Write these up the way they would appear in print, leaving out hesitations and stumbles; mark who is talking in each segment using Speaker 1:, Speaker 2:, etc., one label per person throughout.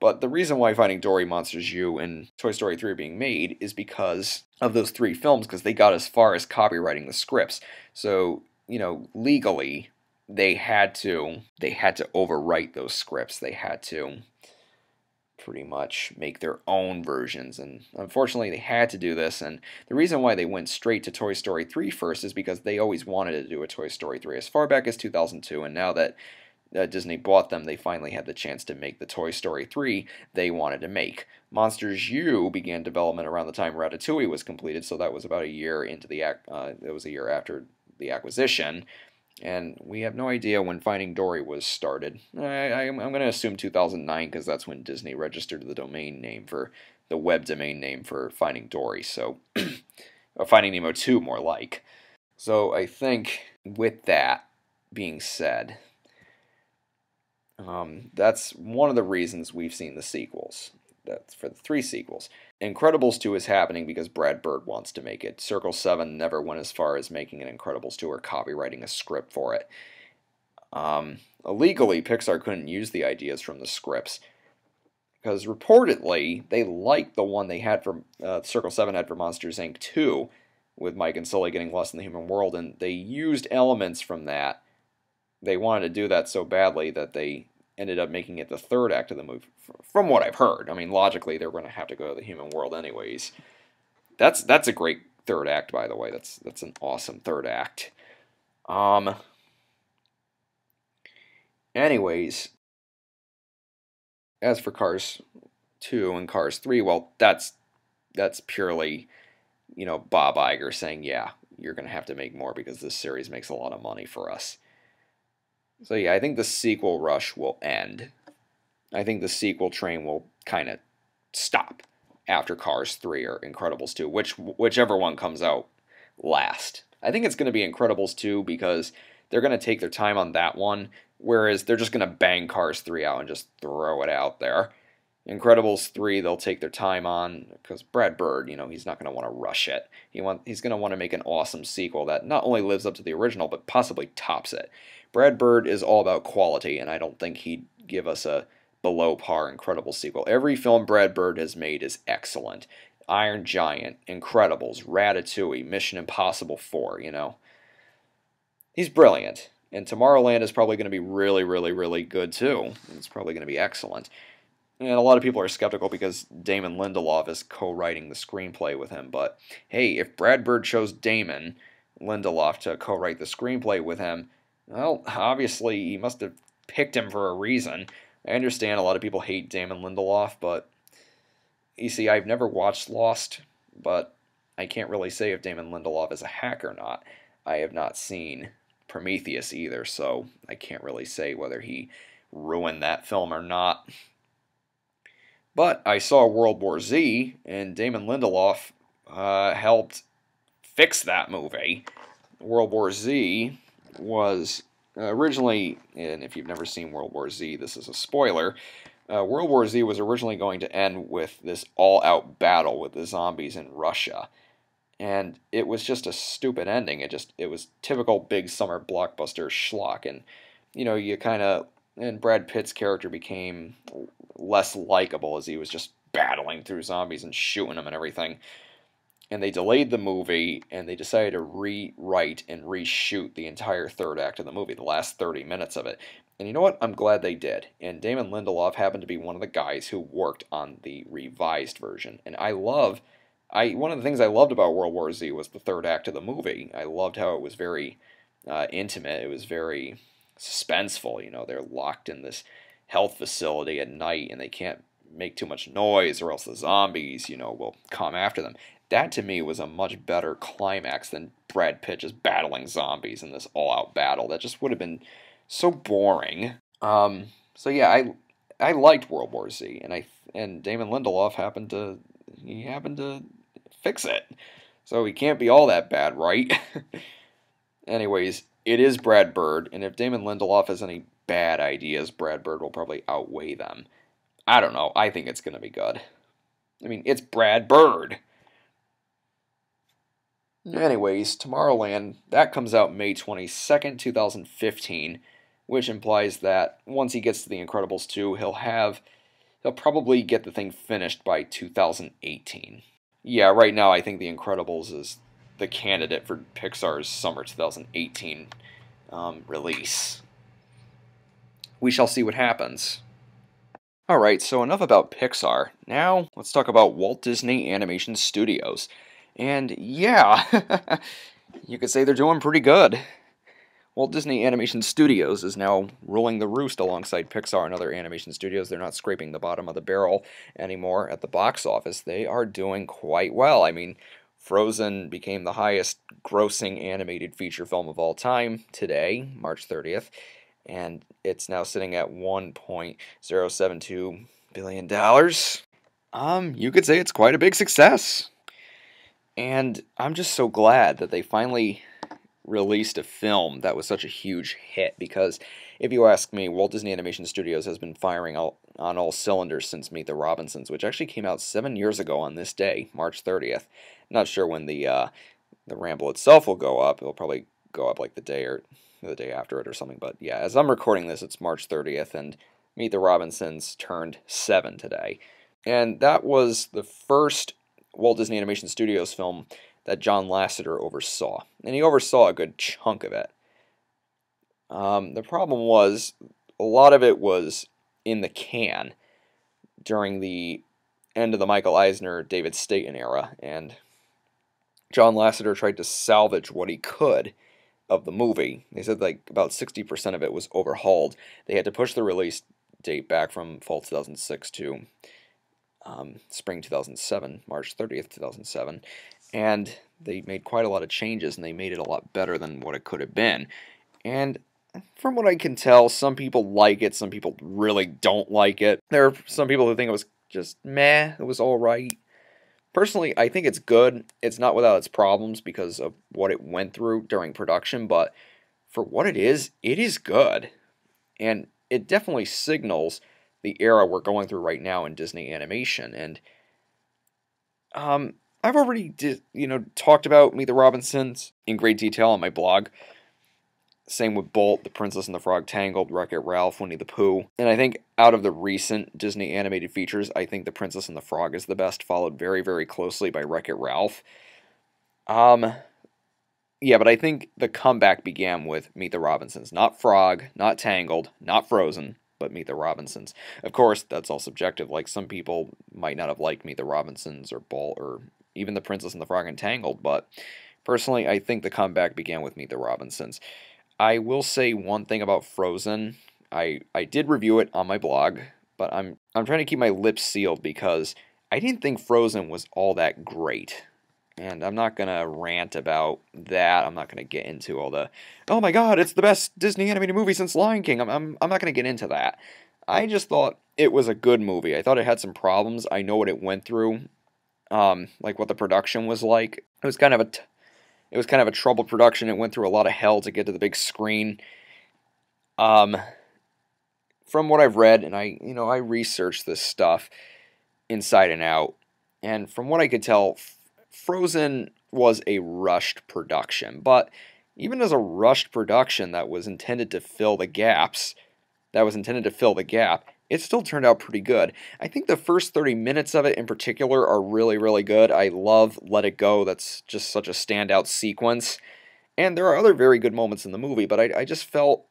Speaker 1: But the reason why Finding Dory, Monsters U, and Toy Story 3 are being made is because of those 3 films, because they got as far as copywriting the scripts. So, legally, they had to overwrite those scripts. They had to pretty much make their own versions, and unfortunately they had to do this. And the reason why they went straight to Toy Story 3 first is because they always wanted to do a Toy Story 3 as far back as 2002, and now that Disney bought them, they finally had the chance to make the Toy Story 3 they wanted to make. Monsters U began development around the time Ratatouille was completed, so that was about a year into the it was a year after the acquisition. And we have no idea when Finding Dory was started. I'm going to assume 2009, because that's when Disney registered the domain name for the web domain name for Finding Dory. So, Finding Nemo 2, more like. So I think with that being said, that's one of the reasons we've seen the sequels. That's for the 3 sequels. Incredibles 2 is happening because Brad Bird wants to make it. Circle 7 never went as far as making an Incredibles 2 or copywriting a script for it. Illegally, Pixar couldn't use the ideas from the scripts, because reportedly they liked the one they had for Circle 7 had for Monsters Inc. 2, with Mike and Sully getting lost in the human world, and they used elements from that. They wanted to do that so badly that they ended up making it the 3rd act of the movie, from what I've heard. I mean, logically, they're going to have to go to the human world anyways. That's a great 3rd act, by the way. That's an awesome 3rd act. Anyways, as for Cars 2 and Cars 3, well, that's purely, Bob Iger saying, yeah, you're going to have to make more because this series makes a lot of money for us. So yeah, I think the sequel rush will end. I think the sequel train will kind of stop after Cars 3 or Incredibles 2, whichever one comes out last. I think it's going to be Incredibles 2 because they're going to take their time on that one, whereas they're just going to bang Cars 3 out and just throw it out there. Incredibles 3, they'll take their time on, because Brad Bird, he's not going to want to rush it. He's going to want to make an awesome sequel that not only lives up to the original, but possibly tops it. Brad Bird is all about quality, and I don't think he'd give us a below-par Incredibles sequel. Every film Brad Bird has made is excellent. Iron Giant, Incredibles, Ratatouille, Mission Impossible 4, He's brilliant. And Tomorrowland is probably going to be really, really, really good, too. It's probably going to be excellent. And a lot of people are skeptical because Damon Lindelof is co-writing the screenplay with him. But, hey, if Brad Bird chose Damon Lindelof to co-write the screenplay with him, well, obviously he must have picked him for a reason. I understand a lot of people hate Damon Lindelof, but you see, I've never watched Lost, but I can't really say if Damon Lindelof is a hack or not. I have not seen Prometheus either, so I can't really say whether he ruined that film or not. But I saw World War Z, and Damon Lindelof helped fix that movie. World War Z was originally, and if you've never seen World War Z, this is a spoiler, World War Z was originally going to end with this all-out battle with the zombies in Russia. And it was just a stupid ending. It was typical big summer blockbuster schlock. And, and Brad Pitt's character became less likable as he was just battling through zombies and shooting them and everything. And they delayed the movie, and they decided to rewrite and reshoot the entire 3rd act of the movie, the last 30 minutes of it. And you know what? I'm glad they did. And Damon Lindelof happened to be one of the guys who worked on the revised version. And one of the things I loved about World War Z was the 3rd act of the movie. I loved how it was very intimate. It was very suspenseful. They're locked in this health facility at night, and they can't make too much noise, or else the zombies, will come after them. That, to me, was a much better climax than Brad Pitt just battling zombies in this all-out battle. That just would have been so boring. So yeah, I liked World War Z, and Damon Lindelof happened to fix it. So he can't be all that bad, right? Anyways, it is Brad Bird, and if Damon Lindelof has any bad ideas, Brad Bird will probably outweigh them. I don't know. I think it's going to be good. I mean, it's Brad Bird. Anyways, Tomorrowland, that comes out May 22nd, 2015, which implies that once he gets to The Incredibles 2, he'll have they'll probably get the thing finished by 2018. Yeah, right now I think The Incredibles is the candidate for Pixar's summer 2018 release. We shall see what happens. Alright, so enough about Pixar. Now, let's talk about Walt Disney Animation Studios. And yeah, you could say they're doing pretty good. Walt Disney Animation Studios is now ruling the roost alongside Pixar and other animation studios. They're not scraping the bottom of the barrel anymore at the box office. They are doing quite well. I mean, Frozen became the highest grossing animated feature film of all time today, March 30th, and it's now sitting at $1.072 billion. You could say it's quite a big success. And I'm just so glad that they finally released a film that was such a huge hit, because if you ask me, Walt Disney Animation Studios has been firing on all cylinders since Meet the Robinsons, which actually came out 7 years ago on this day, March 30th. Not sure when the Ramble itself will go up. It'll probably go up like the day after it or something. But yeah, as I'm recording this, it's March 30th, and Meet the Robinsons turned 7 today. And that was the first Walt Disney Animation Studios film that John Lasseter oversaw. And he oversaw a good chunk of it. The problem was, a lot of it was in the can during the end of the Michael Eisner, David Staten era, and John Lasseter tried to salvage what he could of the movie. They said like about 60% of it was overhauled. They had to push the release date back from fall 2006 to spring 2007, March 30th, 2007, and they made quite a lot of changes, and they made it a lot better than what it could have been. And from what I can tell, some people like it, some people really don't like it. There are some people who think it was just meh, it was alright. Personally, I think it's good. It's not without its problems because of what it went through during production, but for what it is good. And it definitely signals the era we're going through right now in Disney animation. And I've already talked about Meet the Robinsons in great detail on my blog. Same with Bolt, The Princess and the Frog, Tangled, Wreck-It Ralph, Winnie the Pooh. And I think out of the recent Disney animated features, I think The Princess and the Frog is the best, followed very, very closely by Wreck-It Ralph. Yeah, but I think the comeback began with Meet the Robinsons. Not Frog, not Tangled, not Frozen, but Meet the Robinsons. Of course, that's all subjective. Like, some people might not have liked Meet the Robinsons or Bolt or even The Princess and the Frog and Tangled, but personally, I think the comeback began with Meet the Robinsons. I will say one thing about Frozen. I did review it on my blog, but I'm trying to keep my lips sealed because I didn't think Frozen was all that great. And I'm not going to rant about that. I'm not going to get into all the, oh my god, it's the best Disney animated movie since Lion King. I'm not going to get into that. I just thought it was a good movie. I thought it had some problems. I know what it went through, like what the production was like. It was kind of a troubled production. It went through a lot of hell to get to the big screen. From what I've read, and I researched this stuff inside and out, and from what I could tell, Frozen was a rushed production. But even as a rushed production that was intended to fill the gaps, it still turned out pretty good. I think the first 30 minutes of it in particular are really, really good. I love Let It Go. That's just such a standout sequence. And there are other very good moments in the movie, but I just felt,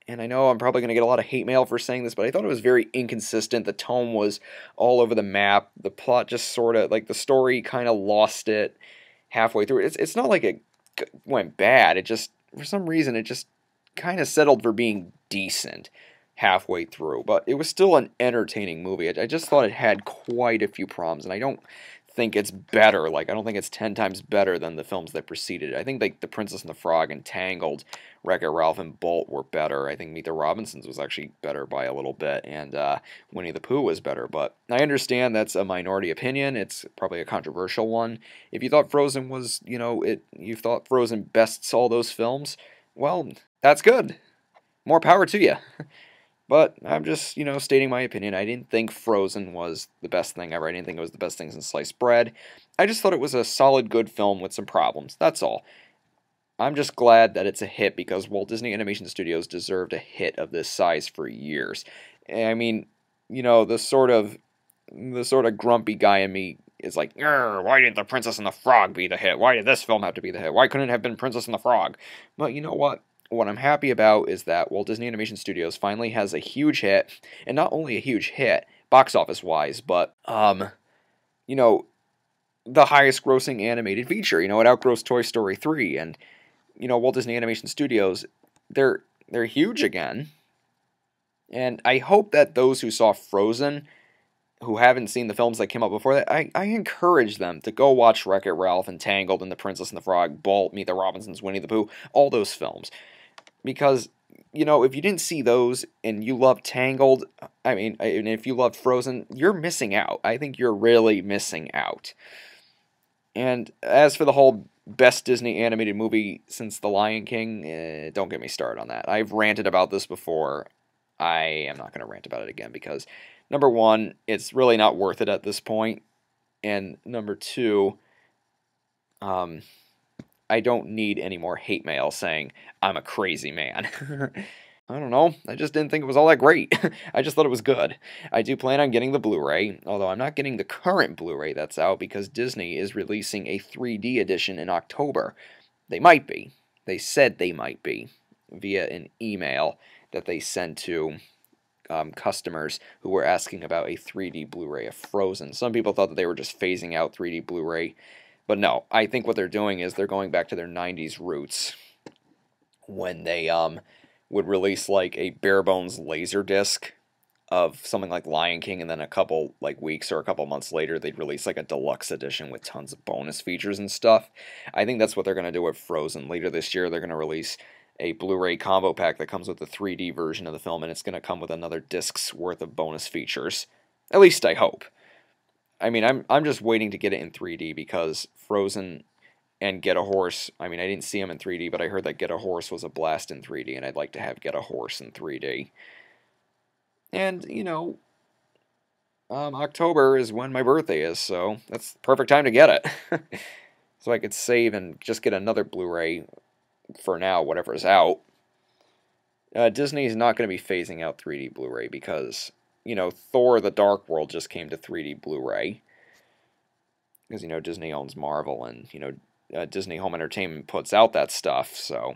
Speaker 1: and I know I'm probably going to get a lot of hate mail for saying this, but I thought it was very inconsistent. The tone was all over the map. The plot just sort of, like, the story kind of lost it halfway through. It's not like it went bad. It just, for some reason, it just kind of settled for being decent halfway through, but it was still an entertaining movie. I just thought it had quite a few problems, and I don't think it's better. Like, I don't think it's 10 times better than the films that preceded it. I think, like, The Princess and the Frog and Tangled, Wreck-It Ralph, and Bolt were better. I think Meet the Robinsons was actually better by a little bit, and Winnie the Pooh was better, but I understand that's a minority opinion. It's probably a controversial one. If you thought Frozen was, you thought Frozen bests all those films, well, that's good. More power to you. But I'm just, stating my opinion. I didn't think Frozen was the best thing ever. I didn't think it was the best thing since sliced bread. I just thought it was a solid, good film with some problems. That's all. I'm just glad that it's a hit because Walt Disney Animation Studios deserved a hit of this size for years. I mean, the sort of the sort of grumpy guy in me is like, why didn't The Princess and the Frog be the hit? Why did this film have to be the hit? Why couldn't it have been Princess and the Frog? But you know what? What I'm happy about is that Walt Disney Animation Studios finally has a huge hit, and not only a huge hit, box office wise, but you know, the highest grossing animated feature. You know, it outgrossed Toy Story 3, and Walt Disney Animation Studios, they're huge again. And I hope that those who saw Frozen, who haven't seen the films that came out before that, I encourage them to go watch Wreck-It Ralph and Tangled and The Princess and the Frog, Bolt, Meet the Robinsons, Winnie the Pooh, all those films. Because, if you didn't see those and you love Tangled, and if you love Frozen, you're missing out. I think you're really missing out. And as for the whole best Disney animated movie since The Lion King, don't get me started on that. I've ranted about this before. I am not going to rant about it again because, number one, it's really not worth it at this point. And number two, I don't need any more hate mail saying I'm a crazy man. I don't know. I just didn't think it was all that great. I just thought it was good. I do plan on getting the Blu-ray, although I'm not getting the current Blu-ray that's out because Disney is releasing a 3D edition in October. They might be. They said they might be via an email that they sent to customers who were asking about a 3D Blu-ray of Frozen. Some people thought that they were just phasing out 3D Blu-ray, but no. I think what they're doing is they're going back to their 90s roots when they would release like a bare bones laser disc of something like Lion King, and then a couple weeks or a couple months later they'd release like a deluxe edition with tons of bonus features and stuff. I think that's what they're going to do with Frozen. Later this year they're going to release a Blu-ray combo pack that comes with the 3D version of the film, and it's going to come with another disc's worth of bonus features. At least I hope. I mean, I'm just waiting to get it in 3D because Frozen and Get a Horse, I mean, I didn't see them in 3D, but I heard that Get a Horse was a blast in 3D, and I'd like to have Get a Horse in 3D. And, October is when my birthday is, so that's the perfect time to get it. So I could save and just get another Blu-ray for now, whatever's out. Disney's not going to be phasing out 3D Blu-ray because, Thor the Dark World just came to 3D Blu-ray. Because, Disney owns Marvel, and, Disney Home Entertainment puts out that stuff, so